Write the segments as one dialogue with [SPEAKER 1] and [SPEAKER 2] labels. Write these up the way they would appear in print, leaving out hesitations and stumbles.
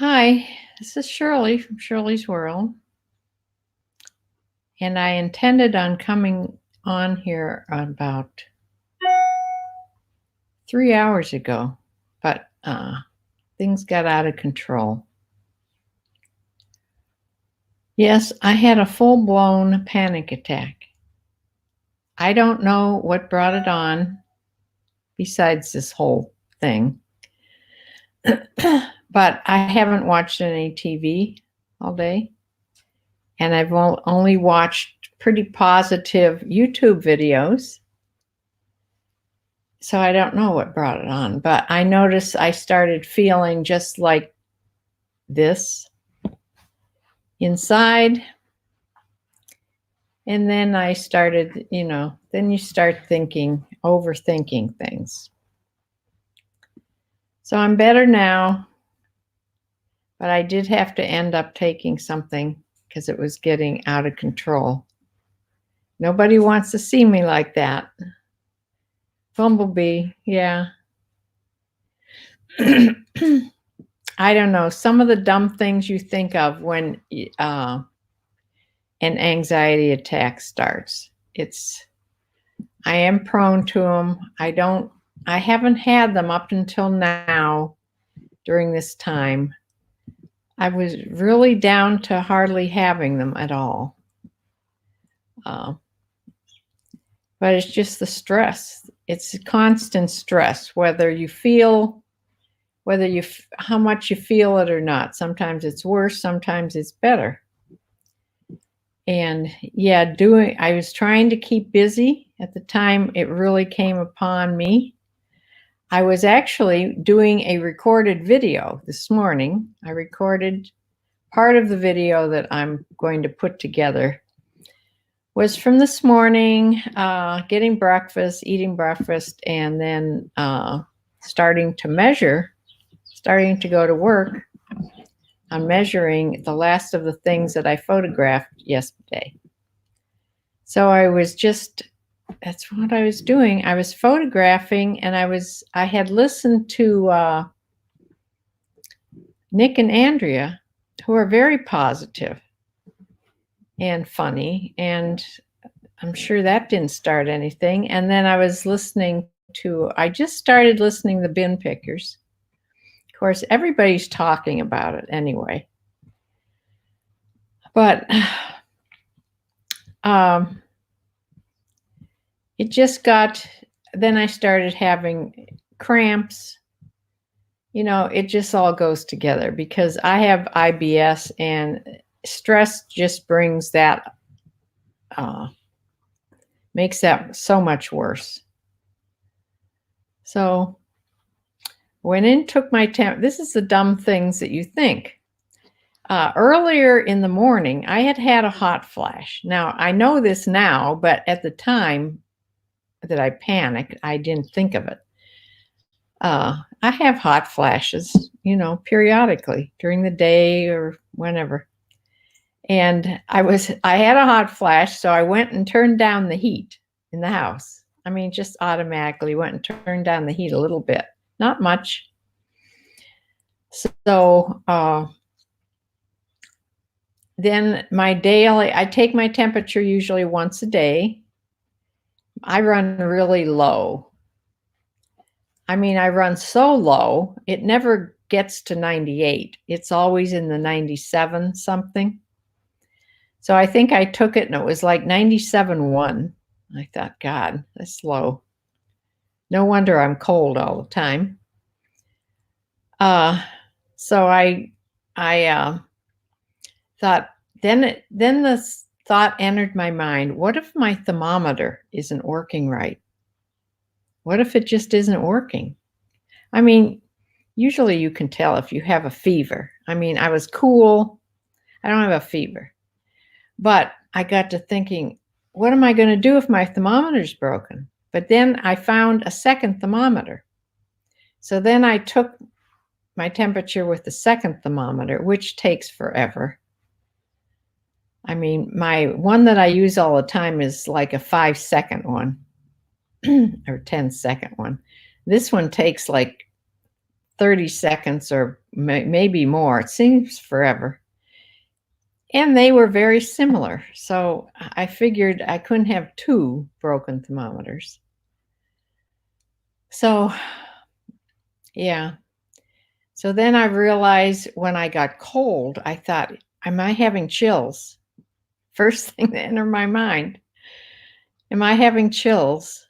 [SPEAKER 1] Hi, this is Shirley from Shirley's World, and I intended on coming on here about 3 hours ago, but things got out of control. Yes, I had a full-blown panic attack. I don't know what brought it on besides this whole thing, but I haven't watched any TV all day, and I've only watched pretty positive YouTube videos. So I don't know what brought it on, but I noticed I started feeling just like this inside. And then I started, then you start overthinking things. So I'm better now, but I did have to end up taking something because it was getting out of control. Nobody wants to see me like that. Bumblebee, yeah. I don't know, some of the dumb things you think of when an anxiety attack starts. I am prone to them. I haven't had them up until now during this time. I was really down to hardly having them at all. But it's just the stress. It's constant stress, how much you feel it or not. Sometimes it's worse, sometimes it's better. And yeah, I was trying to keep busy at the time it really came upon me. I was actually doing a recorded video this morning. I recorded part of the video that I'm going to put together was from this morning, eating breakfast, and then starting to go to work. I'm measuring the last of the things that I photographed yesterday. So that's what I was doing. I was photographing, and I had listened to Nick and Andrea, who are very positive and funny, and I'm sure that didn't start anything. And then I just started listening to the Bin Pickers. Of course, everybody's talking about it anyway. But then I started having cramps. It just all goes together because I have IBS, and stress just brings that, makes that so much worse. So went in, took my temp. This is the dumb things that you think. Earlier in the morning, I had a hot flash. Now, I know this now, but at the time that I panicked, I didn't think of it. I have hot flashes, periodically during the day or whenever. And I had a hot flash, so I went and turned down the heat in the house. I mean, just automatically went and turned down the heat a little bit, not much. So then I take my temperature usually once a day. I run really low. I mean, I run so low, it never gets to 98. It's always in the 97 something. So I think I took it and it was like 97.1. I thought, God, that's low. No wonder I'm cold all the time. So I thought, then the thought entered my mind, what if my thermometer isn't working right? What if it just isn't working? I mean, usually you can tell if you have a fever. I mean, I was cool. I don't have a fever. But I got to thinking, what am I going to do if my thermometer's broken? But then I found a second thermometer. So then I took my temperature with the second thermometer, which takes forever. I mean, my one that I use all the time is like a 5-second one or 10-second one. This one takes like 30 seconds or maybe more. It seems forever. And they were very similar. So I figured I couldn't have two broken thermometers. So, yeah. So then I realized when I got cold, I thought, am I having chills? First thing that entered my mind. Am I having chills?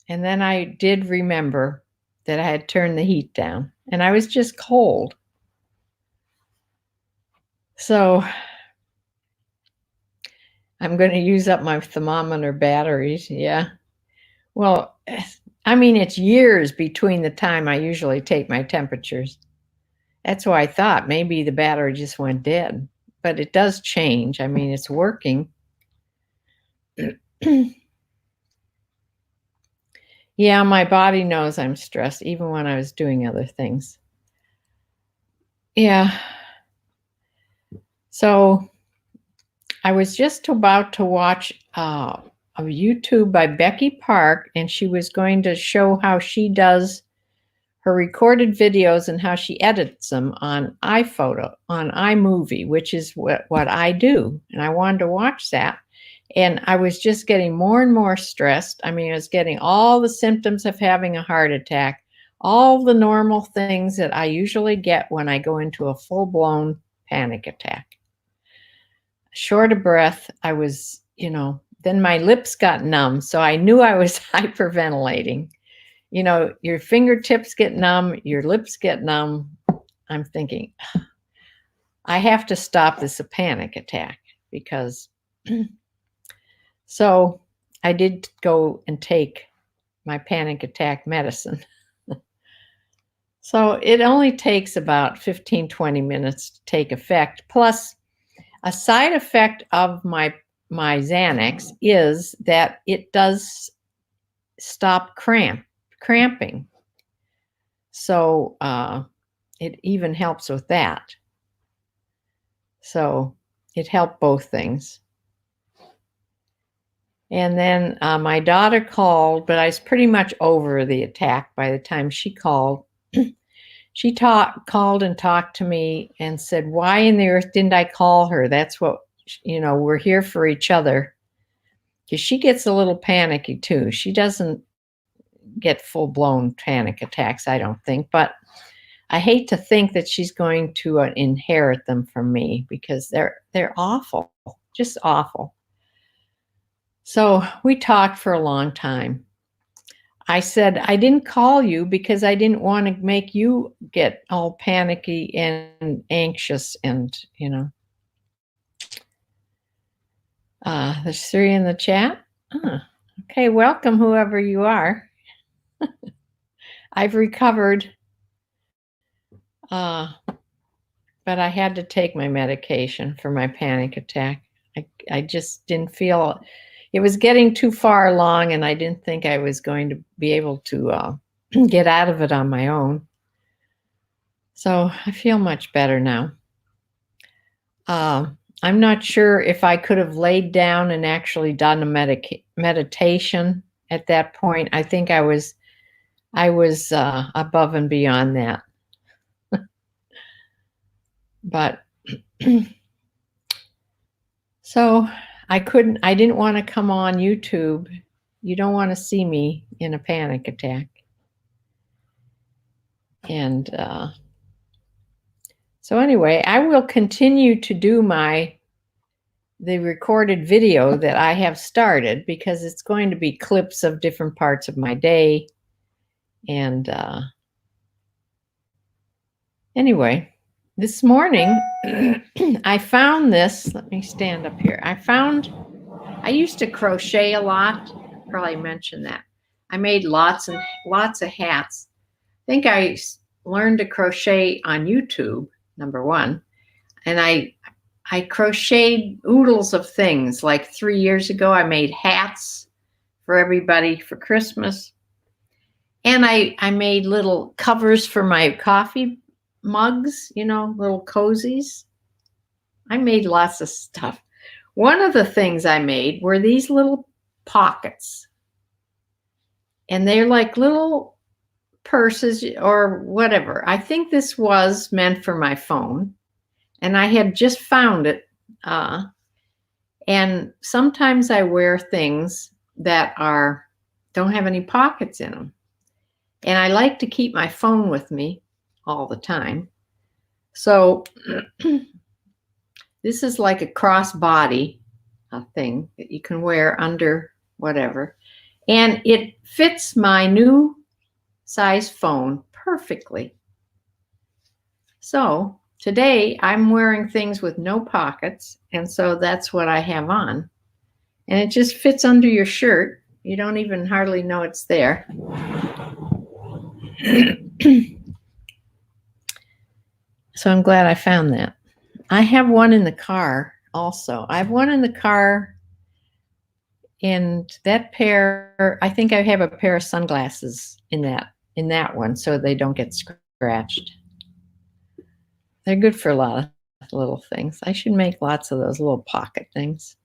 [SPEAKER 1] And then I did remember that I had turned the heat down and I was just cold. So I'm going to use up my thermometer batteries. Yeah. Well, I mean, it's years between the time I usually take my temperatures. That's why I thought maybe the battery just went dead, but it does change. I mean, it's working. Yeah, my body knows I'm stressed, even when I was doing other things. Yeah. So I was just about to watch a YouTube by Becky Park, and she was going to show how she does her recorded videos and how she edits them on iPhoto, on iMovie, which is what I do. And I wanted to watch that. And I was just getting more and more stressed. I mean, I was getting all the symptoms of having a heart attack, all the normal things that I usually get when I go into a full-blown panic attack. Short of breath, I was, then my lips got numb. So I knew I was hyperventilating. Your fingertips get numb, your lips get numb. I'm thinking, I have to stop this panic attack because so I did go and take my panic attack medicine. So it only takes about 15, 20 minutes to take effect. Plus, a side effect of my Xanax is that it does stop cramping. So it even helps with that. So it helped both things. And then my daughter called, but I was pretty much over the attack by the time she called. She called and talked to me and said, why in the earth didn't I call her? That's what, we're here for each other. Because she gets a little panicky too. She doesn't get full-blown panic attacks, I don't think. But I hate to think that she's going to inherit them from me because they're awful, just awful. So we talked for a long time. I said, I didn't call you because I didn't want to make you get all panicky and anxious and, there's 3 in the chat. Okay, welcome whoever you are. I've recovered, but I had to take my medication for my panic attack. I just didn't feel it was getting too far along, and I didn't think I was going to be able to get out of it on my own. So I feel much better now. I'm not sure if I could have laid down and actually done a meditation at that point. I think I was above and beyond that. But so I didn't want to come on YouTube. You don't want to see me in a panic attack. And so anyway, I will continue to do the recorded video that I have started because it's going to be clips of different parts of my day. And anyway, this morning I found this. Let me stand up here. I used to crochet a lot. Probably mentioned that. I made lots and lots of hats. I think I learned to crochet on YouTube, number one. And I crocheted oodles of things. Like 3 years ago, I made hats for everybody for Christmas. And I made little covers for my coffee mugs, little cozies. I made lots of stuff. One of the things I made were these little pockets. And they're like little purses or whatever. I think this was meant for my phone, and I had just found it. And sometimes I wear things that don't have any pockets in them. And I like to keep my phone with me all the time. So this is like a crossbody thing that you can wear under whatever. And it fits my new size phone perfectly. So today I'm wearing things with no pockets. And so that's what I have on. And it just fits under your shirt. You don't even hardly know it's there. So I'm glad I found that. I have one in the car also. I have one in the car, and that pair, I think I have a pair of sunglasses in that one so they don't get scratched. They're good for a lot of little things. I should make lots of those little pocket things.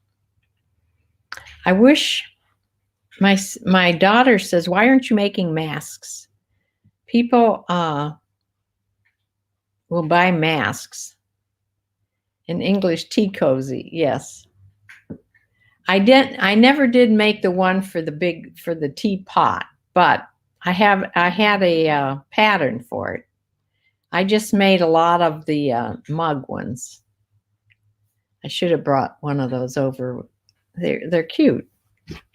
[SPEAKER 1] I wish my daughter says, "Why aren't you making masks?" People will buy masks. In English, tea cozy, yes. I never did make the one for the teapot, but I had a pattern for it. I just made a lot of the mug ones. I should have brought one of those over. They're cute,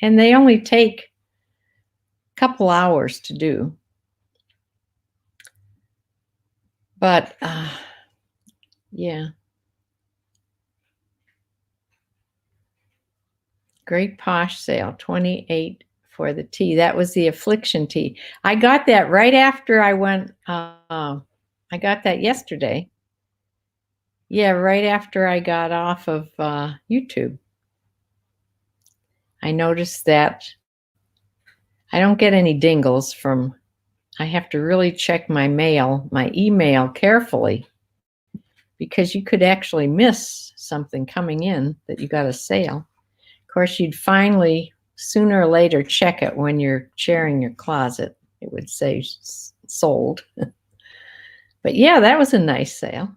[SPEAKER 1] and they only take a couple hours to do. But yeah. Great Posh sale, 28 for the tea. That was the Affliction tea. I got that right after I went. I got that yesterday. Yeah, right after I got off of YouTube. I noticed that I don't get any dingles from. I have to really check my email carefully, because you could actually miss something coming in that you got a sale. Of course, you'd finally, sooner or later, check it when you're sharing your closet. It would say sold. But yeah, that was a nice sale.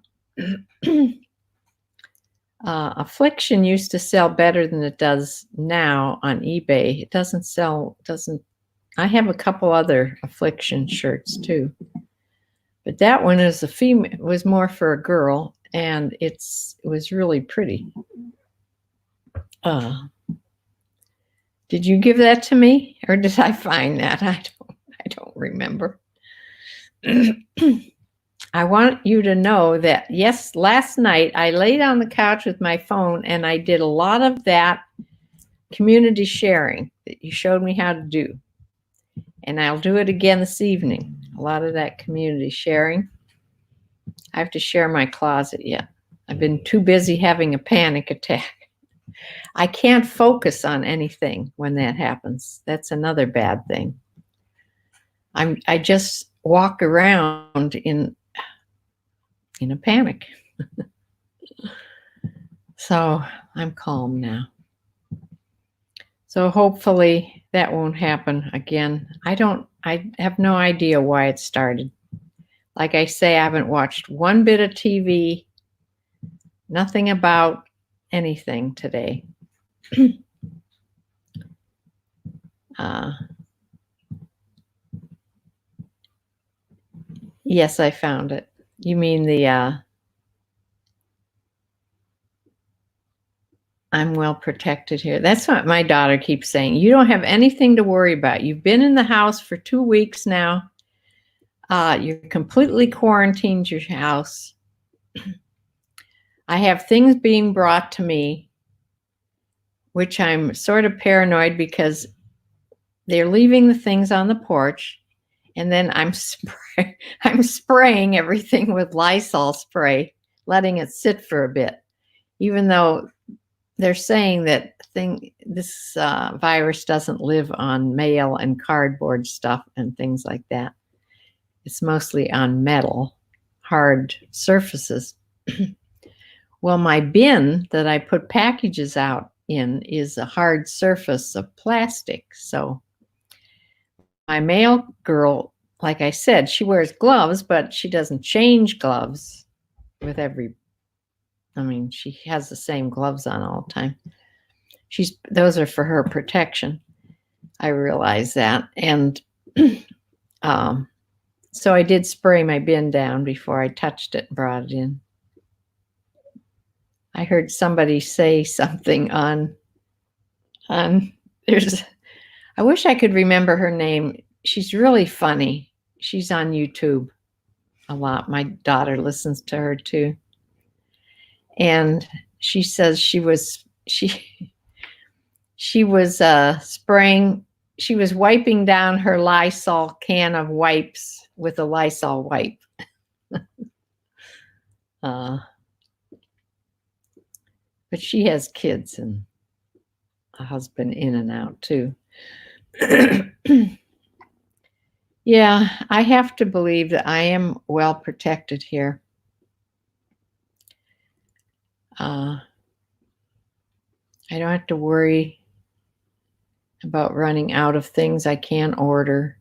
[SPEAKER 1] Affliction used to sell better than it does now on eBay. It doesn't. I have a couple other Affliction shirts too. But that one is was more for a girl, and it was really pretty. Did you give that to me, or did I find that? I don't remember. I want you to know that, yes, last night I laid on the couch with my phone and I did a lot of that community sharing that you showed me how to do. And I'll do it again this evening. A lot of that community sharing. I have to share my closet yet. I've been too busy having a panic attack. I can't focus on anything when that happens. That's another bad thing. I just walk around in a panic. So I'm calm now. So hopefully that won't happen again. I have no idea why it started. Like I say, I haven't watched one bit of TV, nothing about anything today. Yes, I found it. You mean the I'm well protected here. That's what my daughter keeps saying. You don't have anything to worry about. You've been in the house for 2 weeks now. You're completely quarantined your house. I have things being brought to me, which I'm sort of paranoid because they're leaving the things on the porch, and then I'm spraying everything with Lysol spray, letting it sit for a bit, even though they're saying that this virus doesn't live on mail and cardboard stuff and things like that. It's mostly on metal, hard surfaces. Well, my bin that I put packages out in is a hard surface of plastic. So my mail girl like I said, she wears gloves, but she doesn't change gloves with she has the same gloves on all the time. Those are for her protection. I realize that. And so I did spray my bin down before I touched it and brought it in. I heard somebody say something on I wish I could remember her name. She's really funny. She's on YouTube a lot. My daughter listens to her too. And she says she was spraying, she was wiping down her Lysol can of wipes with a Lysol wipe. But she has kids and a husband in and out too. Yeah, I have to believe that I am well protected here. I don't have to worry about running out of things I can't order.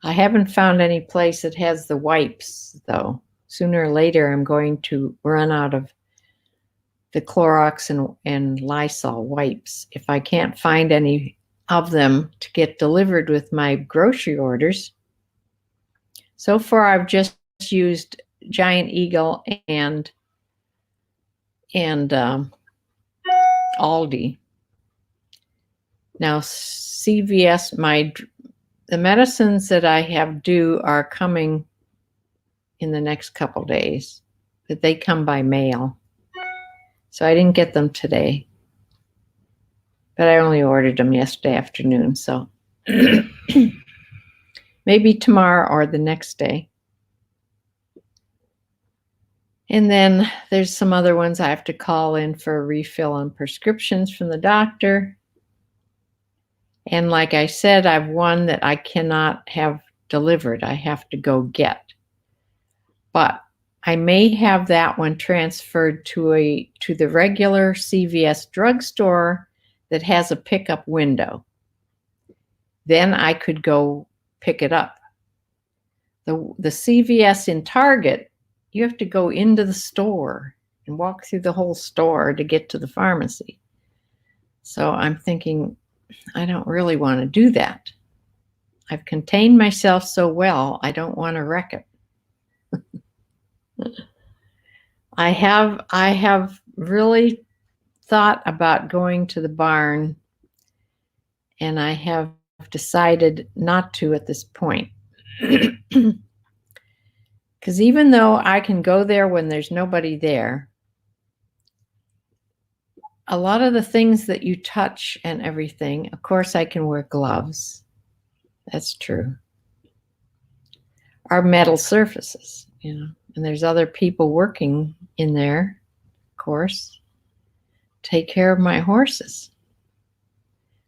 [SPEAKER 1] I haven't found any place that has the wipes, though. Sooner or later, I'm going to run out of the Clorox and Lysol wipes. If I can't find any of them to get delivered with my grocery orders. So far, I've just used Giant Eagle and Aldi. Now, CVS, the medicines that I have due are coming in the next couple days, but they come by mail. So I didn't get them today, but I only ordered them yesterday afternoon. So maybe tomorrow or the next day. And then there's some other ones I have to call in for a refill on prescriptions from the doctor. And like I said, I've one that I cannot have delivered. I have to go get. But I may have that one transferred to the regular CVS drugstore that has a pickup window. Then I could go pick it up. The CVS in Target, you have to go into the store and walk through the whole store to get to the pharmacy. So I'm thinking, I don't really want to do that. I've contained myself so well, I don't want to wreck it. I have really thought about going to the barn, and I have decided not to at this point. Because even though I can go there when there's nobody there, a lot of the things that you touch and everything, of course I can wear gloves. That's true. Are metal surfaces, and there's other people working in there, of course. Take care of my horses.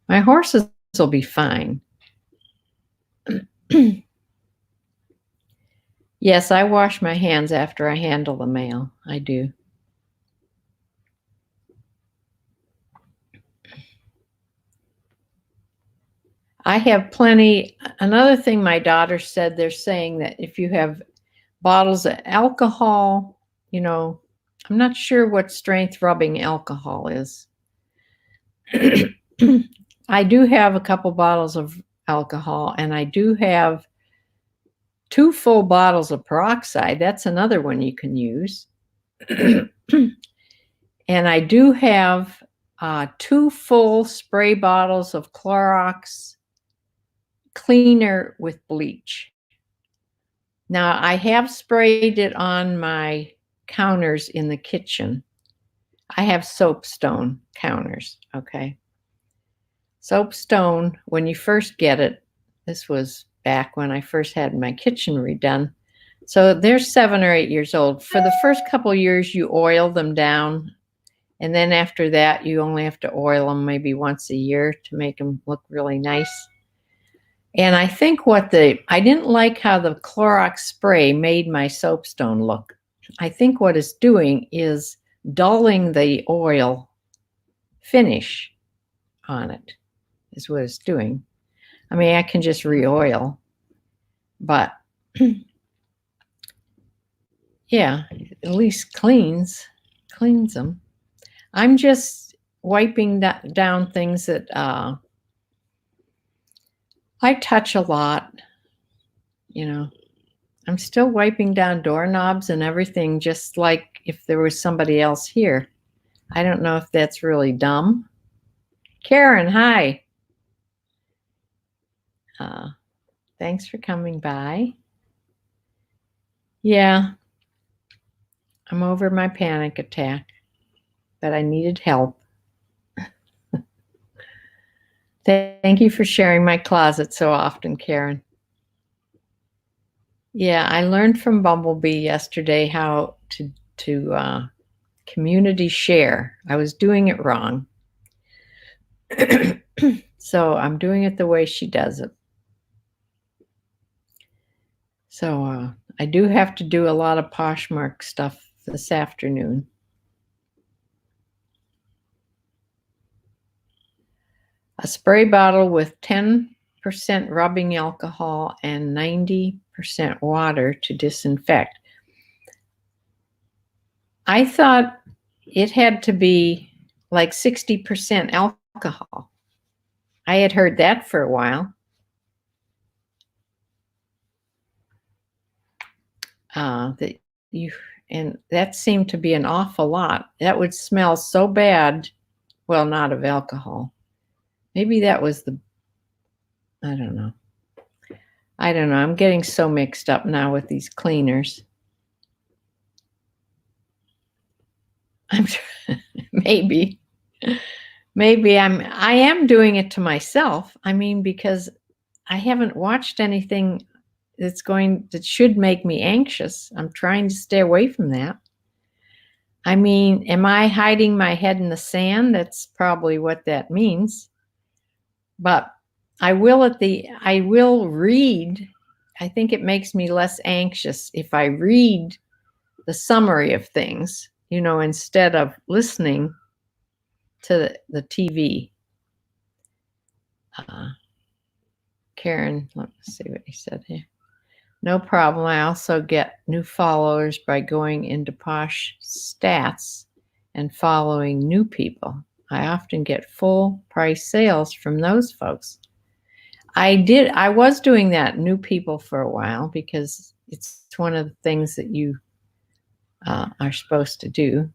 [SPEAKER 1] My horses will be fine. Yes, I wash my hands after I handle the mail. I do. I have plenty. Another thing my daughter said, they're saying that if you have bottles of alcohol, I'm not sure what strength rubbing alcohol is. I do have a couple bottles of alcohol, and I do have 2 full bottles of peroxide. That's another one you can use. And I do have 2 full spray bottles of Clorox cleaner with bleach. Now, I have sprayed it on my counters in the kitchen. I have soapstone counters, okay? Soapstone, when you first get it, this was back when I first had my kitchen redone. So they're 7 or 8 years old. For the first couple years, you oil them down. And then after that, you only have to oil them maybe once a year to make them look really nice. And I think I didn't like how the Clorox spray made my soapstone look. I think what it's doing is dulling the oil finish on it, is what it's doing. I mean, I can just re-oil. But yeah, at least cleans them. I'm just wiping down things that I touch a lot, you know. I'm still wiping down doorknobs and everything just like if there was somebody else here. I don't know if that's really dumb. Karen, hi. Thanks for coming by. Yeah, I'm over my panic attack, but I needed help. Thank you for sharing my closet so often, Karen. Yeah, I learned from Bumblebee yesterday how to community share. I was doing it wrong. So I'm doing it the way she does it. So I do have to do a lot of Poshmark stuff this afternoon. A spray bottle with 10% rubbing alcohol and 90% water to disinfect. I thought it had to be like 60% alcohol. I had heard that for a while. And that seemed to be an awful lot. That would smell so bad. Well, not of alcohol. Maybe that was I don't know. I'm getting so mixed up now with these cleaners. Maybe I am doing it to myself. I mean, because I haven't watched anything that should make me anxious. I'm trying to stay away from that. I mean, am I hiding my head in the sand? That's probably what that means. But I will read. I think it makes me less anxious if I read the summary of things, instead of listening to the TV. Karen, let me see what he said here. No problem. I also get new followers by going into Posh Stats and following new people. I often get full price sales from those folks. I was doing that, new people, for a while, because it's one of the things that you are supposed to do.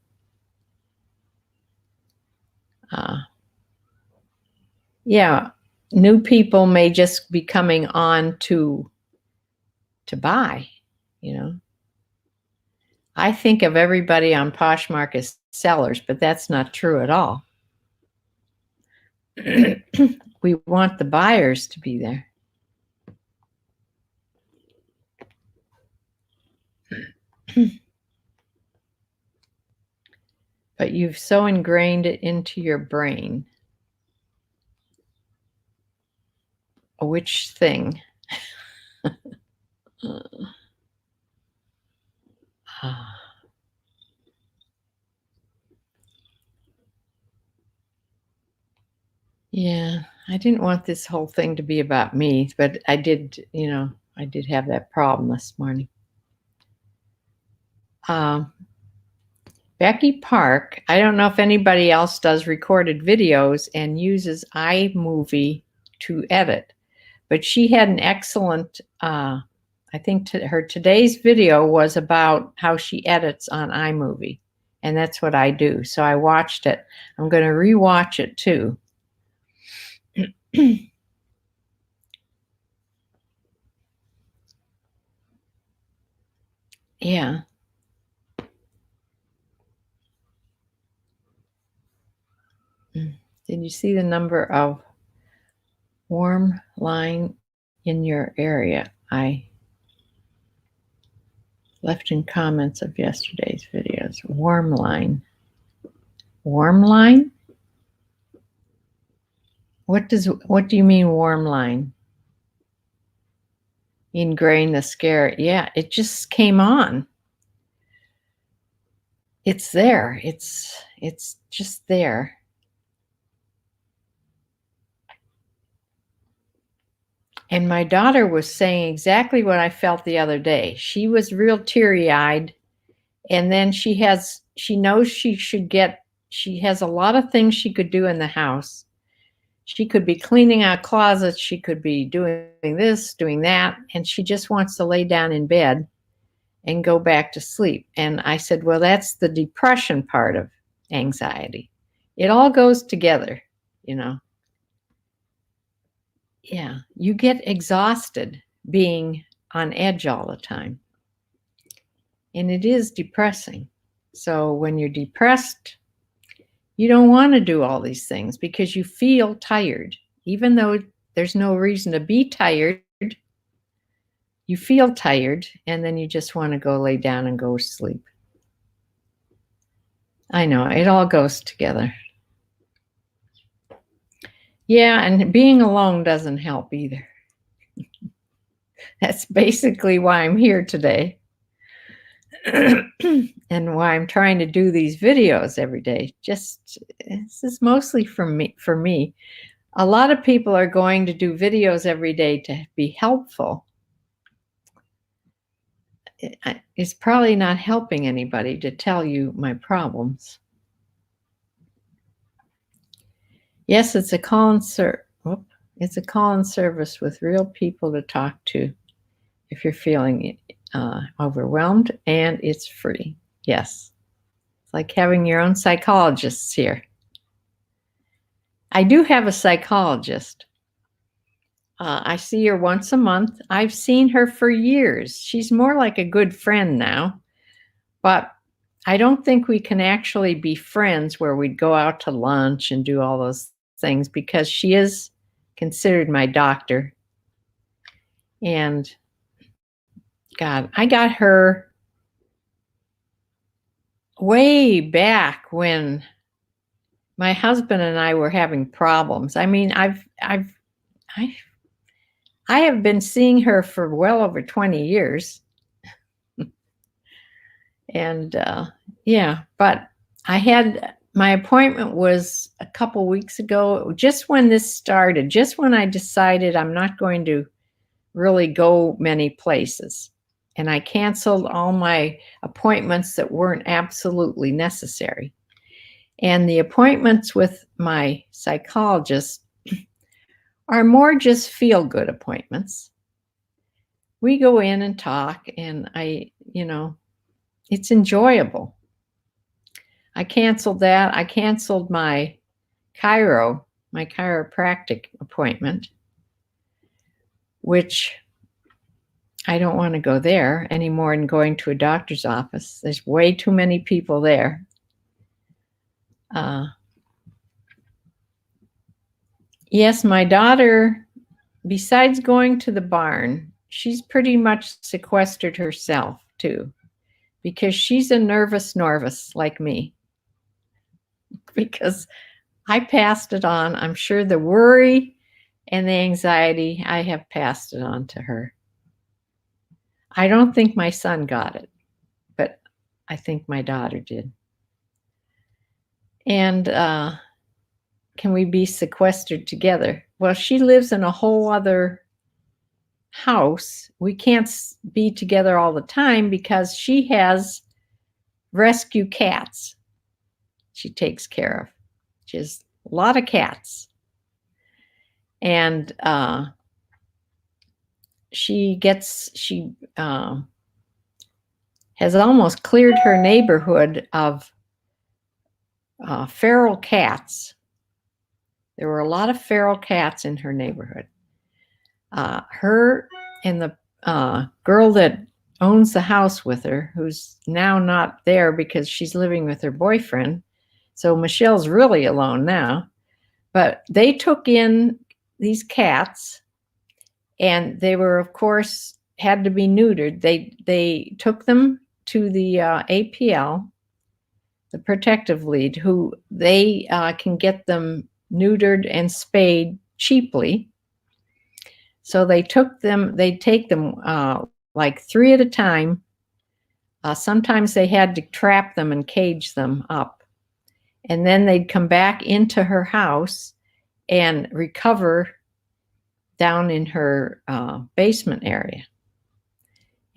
[SPEAKER 1] Yeah, new people may just be coming on to buy, I think of everybody on Poshmark as sellers, but that's not true at all. We want the buyers to be there. But you've so ingrained it into your brain. Which thing? Yeah, I didn't want this whole thing to be about me, but I did have that problem this morning. Becky Park, I don't know if anybody else does recorded videos and uses iMovie to edit, but she had an excellent, I think her today's video was about how she edits on iMovie, and that's what I do. So I watched it. I'm going to rewatch it too. Yeah. Did you see the number of warm line in your area? I left in comments of yesterday's videos. Warm line. Warm line? What do you mean warm line? Ingrain the scare. Yeah, it just came on. It's there. It's just there. And my daughter was saying exactly what I felt the other day. She was real teary-eyed, and then she knows she has a lot of things she could do in the house. She could be cleaning out closets, she could be doing this, doing that, and she just wants to lay down in bed and go back to sleep. And I said, well, that's the depression part of anxiety. It all goes together, you know. Yeah, you get exhausted being on edge all the time. And it is depressing. So when you're depressed, you don't want to do all these things because you feel tired. Even though there's no reason to be tired, you feel tired, and then you just want to go lay down and go to sleep. I know, it all goes together. Yeah, and being alone doesn't help either. That's basically why I'm here today. And why I'm trying to do these videos every day. Just, this is mostly for me. A lot of people are going to do videos every day to be helpful. It's probably not helping anybody to tell you my problems. Yes, it's a call-in it's a call-in service with real people to talk to if you're feeling overwhelmed, and it's free. Yes, it's like having your own psychologists here. I do have a psychologist. I see her once a month. I've seen her for years. She's more like a good friend now, but I don't think we can actually be friends where we'd go out to lunch and do all those things because she is considered my doctor. And God, I got her way back when my husband and I were having problems. I mean, I have been seeing her for well over 20 years. And yeah, but my appointment was a couple weeks ago, just when this started, just when I decided I'm not going to really go many places. And I canceled all my appointments that weren't absolutely necessary. And the appointments with my psychologist are more just feel-good appointments. We go in and talk, and it's enjoyable. I canceled that. I canceled my chiropractic appointment, which I don't want to go there any more than going to a doctor's office. There's way too many people there. Yes, my daughter, besides going to the barn, she's pretty much sequestered herself too, because she's a nervous Norvis like me. Because I passed it on. I'm sure the worry and the anxiety, I have passed it on to her. I don't think my son got it, but I think my daughter did. And can we be sequestered together? Well, she lives in a whole other house. We can't be together all the time because she has rescue cats she takes care of. She has a lot of cats. And she has almost cleared her neighborhood of feral cats. There were a lot of feral cats in her neighborhood. Her and the girl that owns the house with her, who's now not there because she's living with her boyfriend. So Michelle's really alone now. But they took in these cats, and they were, of course, had to be neutered. They took them to the APL, the protective lead, who they can get them neutered and spayed cheaply. So they take them like 3 at a time. Sometimes they had to trap them and cage them up. And then they'd come back into her house and recover down in her basement area.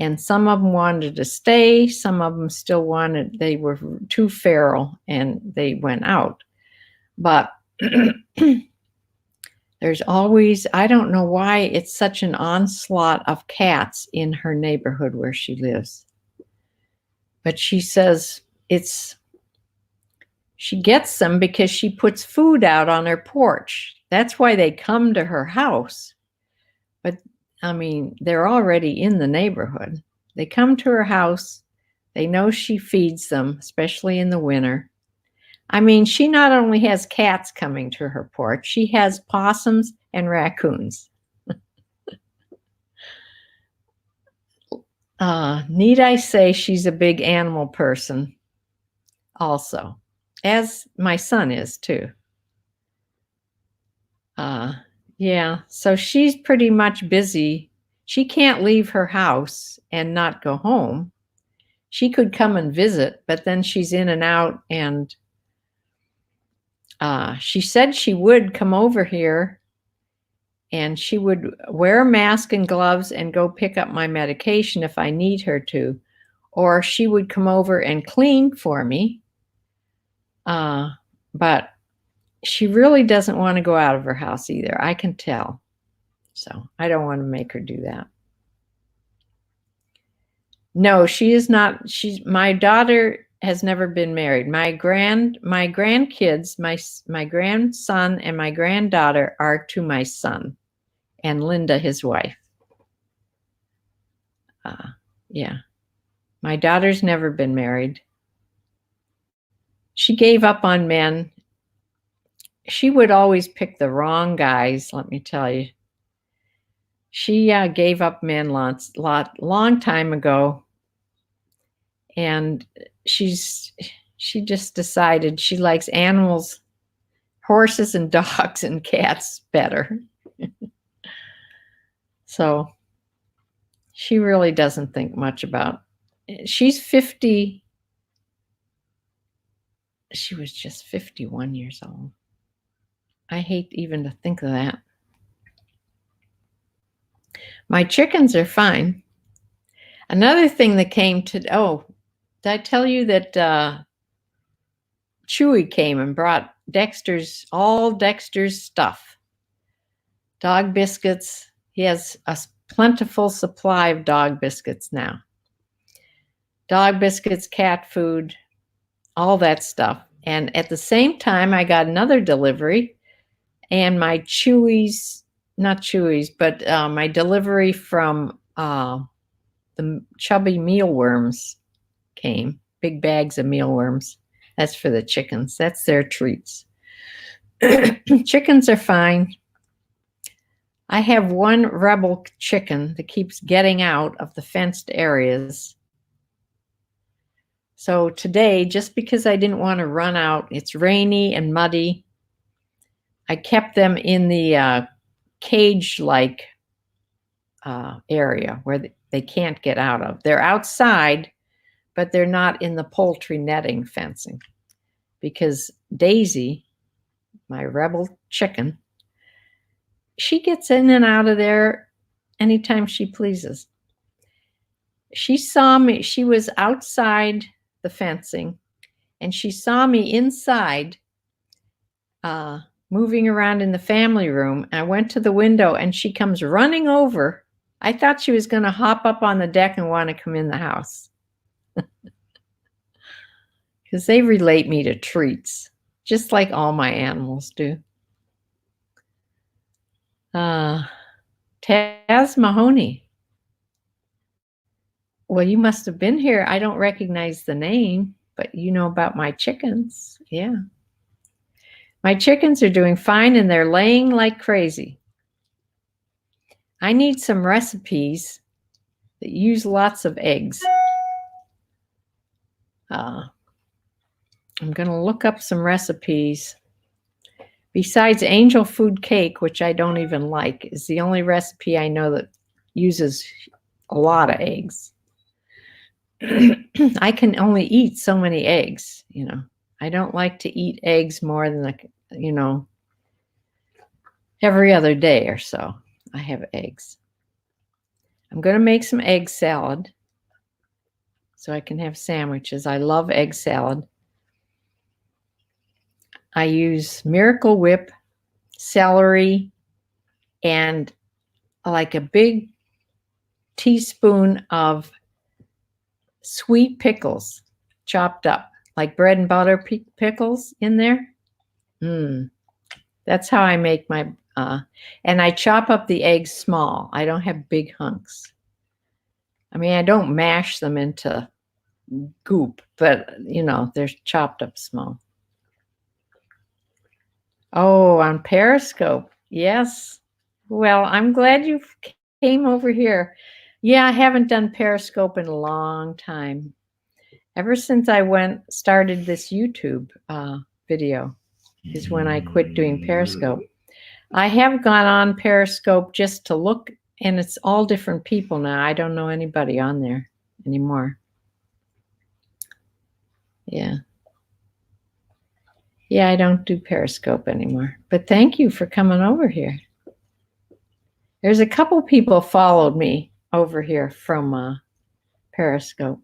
[SPEAKER 1] And some of them wanted to stay. Some of them still wanted, they were too feral and they went out. But there's always, I don't know why it's such an onslaught of cats in her neighborhood where she lives. But she says she gets them because she puts food out on her porch. That's why they come to her house. But I mean, they're already in the neighborhood. They come to her house. They know she feeds them, especially in the winter. I mean, she not only has cats coming to her porch, she has possums and raccoons. Need I say she's a big animal person also, as my son is too. Yeah, so she's pretty much busy. She can't leave her house and not go home. She could come and visit, but then she's in and out. And she said she would come over here and she would wear a mask and gloves and go pick up my medication if I need her to. Or she would come over and clean for me. But she really doesn't want to go out of her house either. I can tell. So I don't want to make her do that. No, she is not. My daughter has never been married. My grandkids, my grandson and my granddaughter are to my son and Linda, his wife. Yeah. My daughter's never been married. She gave up on men. She would always pick the wrong guys, let me tell you. She gave up men long time ago. And she just decided she likes animals, horses and dogs and cats better. So she really doesn't think much about it. She's 50. She was just 51 years old. I hate even to think of that. My chickens are fine. Another thing that came to, did I tell you that Chewy came and brought all Dexter's stuff? Dog biscuits. He has a plentiful supply of dog biscuits now. Dog biscuits, cat food, all that stuff. And at the same time, I got another delivery, and my not Chewy's, but my delivery from the Chubby mealworms came. Big bags of mealworms. That's for the chickens. That's their treats. Chickens are fine. I have one rebel chicken that keeps getting out of the fenced areas. So today, just because I didn't want to run out, it's rainy and muddy, I kept them in the cage-like area where they can't get out of. They're outside, but they're not in the poultry netting fencing, because Daisy, my rebel chicken, she gets in and out of there anytime she pleases. She saw me. She was outside the fencing, and she saw me inside moving around in the family room. I went to the window, and she comes running over. I thought she was going to hop up on the deck and want to come in the house. Because they relate me to treats, just like all my animals do. Taz Mahoney. Well, you must have been here. I don't recognize the name, but you know about my chickens. Yeah. My chickens are doing fine, and they're laying like crazy. I need some recipes that use lots of eggs. I'm going to look up some recipes. Besides angel food cake, which I don't even like, is the only recipe I know that uses a lot of eggs. I can only eat so many eggs, you know. I don't like to eat eggs more than, every other day or so. I have eggs. I'm going to make some egg salad so I can have sandwiches. I love egg salad. I use Miracle Whip, celery, and like a big teaspoon of sweet pickles chopped up, like bread and butter pickles in there. That's how I make my, and I chop up the eggs small. I don't have big hunks. I mean, I don't mash them into goop, but you know, they're chopped up small. Oh, on Periscope. Yes. Well, I'm glad you came over here. Yeah, I haven't done Periscope in a long time. Ever since I started this YouTube video is when I quit doing Periscope. I have gone on Periscope just to look, and it's all different people now. I don't know anybody on there anymore. Yeah. Yeah, I don't do Periscope anymore. But thank you for coming over here. There's a couple people followed me over here from Periscope.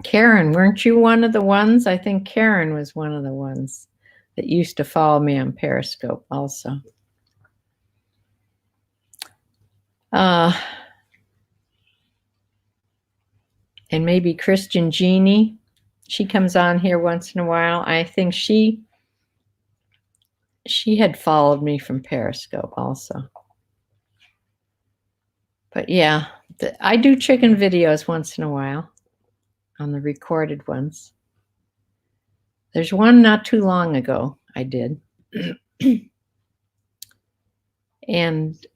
[SPEAKER 1] Karen, weren't you one of the ones? I think Karen was one of the ones that used to follow me on Periscope also. And maybe Christian Jeannie. She comes on here once in a while. I think she had followed me from Periscope also. But yeah, I do chicken videos once in a while on the recorded ones. There's one not too long ago I did. And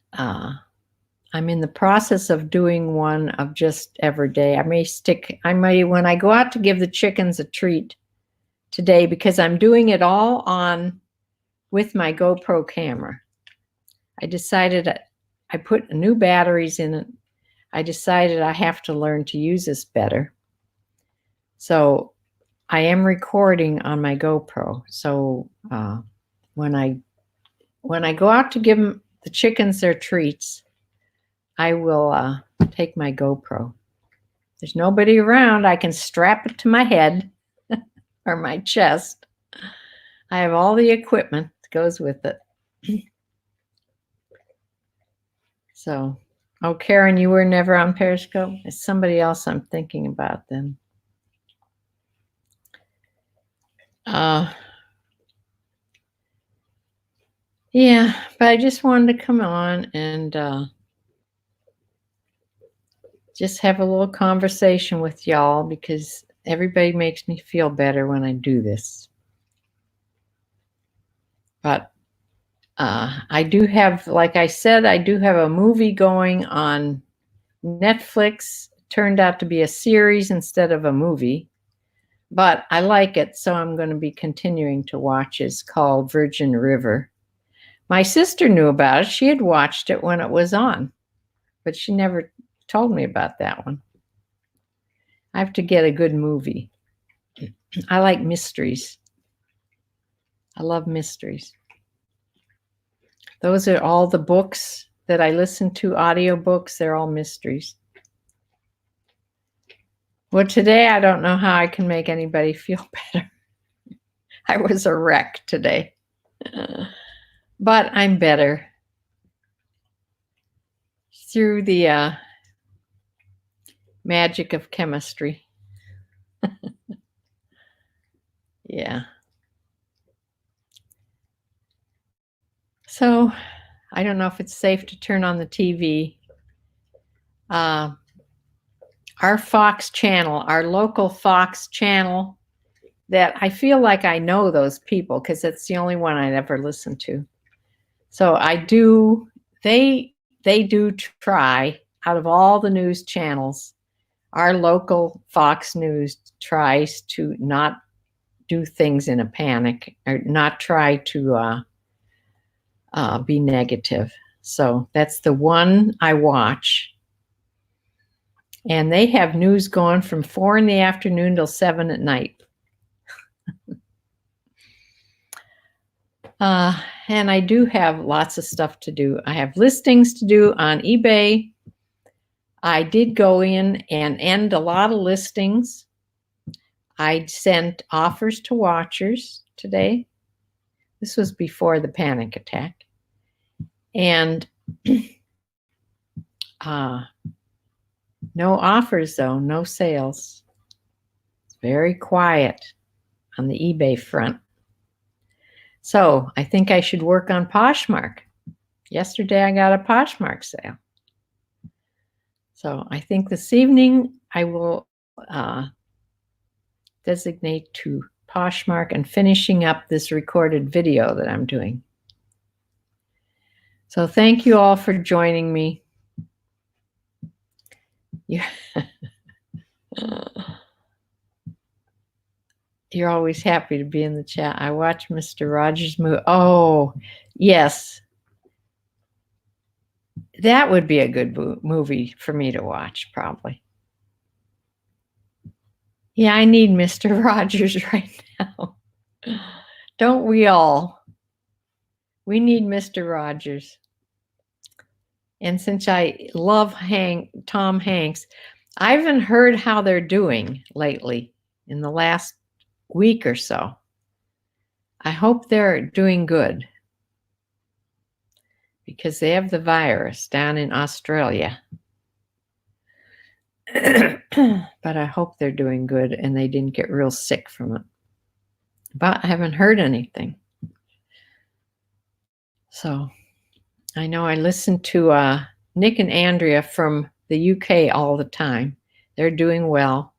[SPEAKER 1] I'm in the process of doing one of just every day. I may, when I go out to give the chickens a treat today, because I'm doing it all with my GoPro camera. I decided I put new batteries in it. I decided I have to learn to use this better. So I am recording on my GoPro. So when I go out to give the chickens their treats, I will take my GoPro. There's nobody around. I can strap it to my head or my chest. I have all the equipment that goes with it. So, oh, Karen, you were never on Periscope? It's somebody else I'm thinking about then. Yeah, but I just wanted to come on and just have a little conversation with y'all, because everybody makes me feel better when I do this. But I do have, like I said, I do have a movie going on Netflix. Turned out to be a series instead of a movie, but I like it, so I'm going to be continuing to watch. It's called Virgin River. My sister knew about it. She had watched it when it was on, but she never told me about that one. I have to get a good movie. I like mysteries. I love mysteries. Those are all the books that I listen to, audiobooks. They're all mysteries. Well, today I don't know how I can make anybody feel better. I was a wreck today. But I'm better through the magic of chemistry. Yeah. So I don't know if it's safe to turn on the TV. Our Fox channel, our local Fox channel, that I feel like I know those people because it's the only one I'd ever listened to. So they do try, out of all the news channels, our local Fox News tries to not do things in a panic or not try to be negative. So that's the one I watch. And they have news going from 4 p.m. till 7 p.m. And I do have lots of stuff to do. I have listings to do on eBay. I did go in and end a lot of listings. I sent offers to watchers today. This was before the panic attack. And no offers, though, no sales. It's very quiet on the eBay front. So I think I should work on Poshmark. Yesterday I got a Poshmark sale. So I think this evening I will designate to Poshmark and finishing up this recorded video that I'm doing. So thank you all for joining me. You're always happy to be in the chat. I watch Mr. Rogers' movie. Oh, yes. That would be a good movie for me to watch, probably. Yeah, I need Mr. Rogers right now. Don't we all? We need Mr. Rogers. And since I love Tom Hanks, I haven't heard how they're doing lately in the last week or so. I hope they're doing good because they have the virus down in Australia. But I hope they're doing good and they didn't get real sick from it. But I haven't heard anything. So I know I listen to Nick and Andrea from the UK all the time. They're doing well.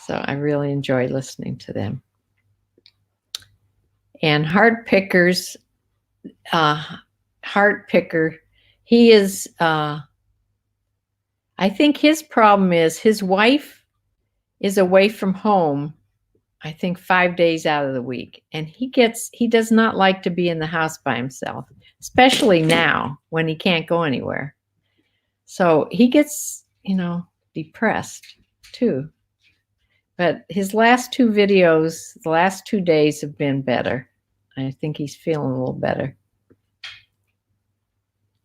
[SPEAKER 1] So I really enjoy listening to them. And Heart Pickers, Heart Picker, he is, I think his problem is his wife is away from home, I think 5 days out of the week. And he does not like to be in the house by himself, especially now when he can't go anywhere. So he gets, depressed too. But his last two videos, the last 2 days have been better. I think he's feeling a little better.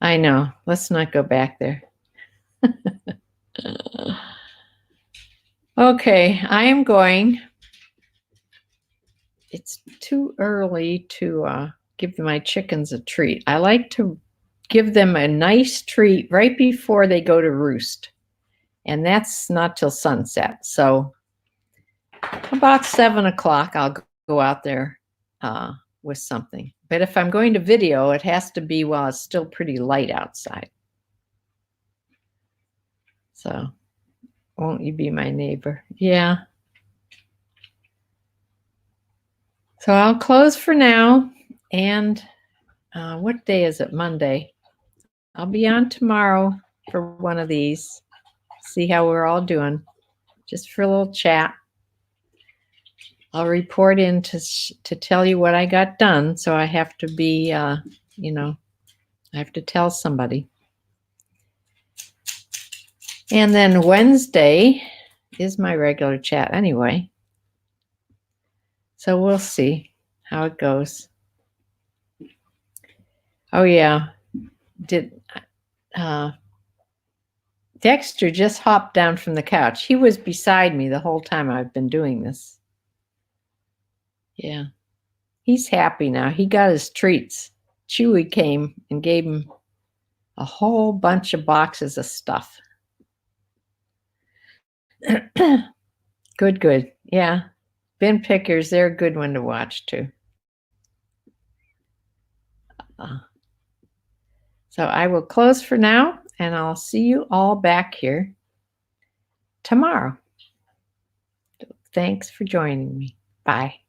[SPEAKER 1] I know. Let's not go back there. Okay, I am going. It's too early to give my chickens a treat. I like to give them a nice treat right before they go to roost. And that's not till sunset. So about 7 o'clock, I'll go out there with something. But if I'm going to video, it has to be while it's still pretty light outside. So, won't you be my neighbor? Yeah. So I'll close for now. And what day is it? Monday. I'll be on tomorrow for one of these. See how we're all doing. Just for a little chat. I'll report in to tell you what I got done. So I have to be, I have to tell somebody. And then Wednesday is my regular chat anyway. So we'll see how it goes. Oh, yeah. Dexter just hopped down from the couch. He was beside me the whole time I've been doing this. Yeah. He's happy now. He got his treats. Chewy came and gave him a whole bunch of boxes of stuff. Good. Yeah. Bin pickers, they're a good one to watch too. So I will close for now and I'll see you all back here tomorrow. Thanks for joining me. Bye.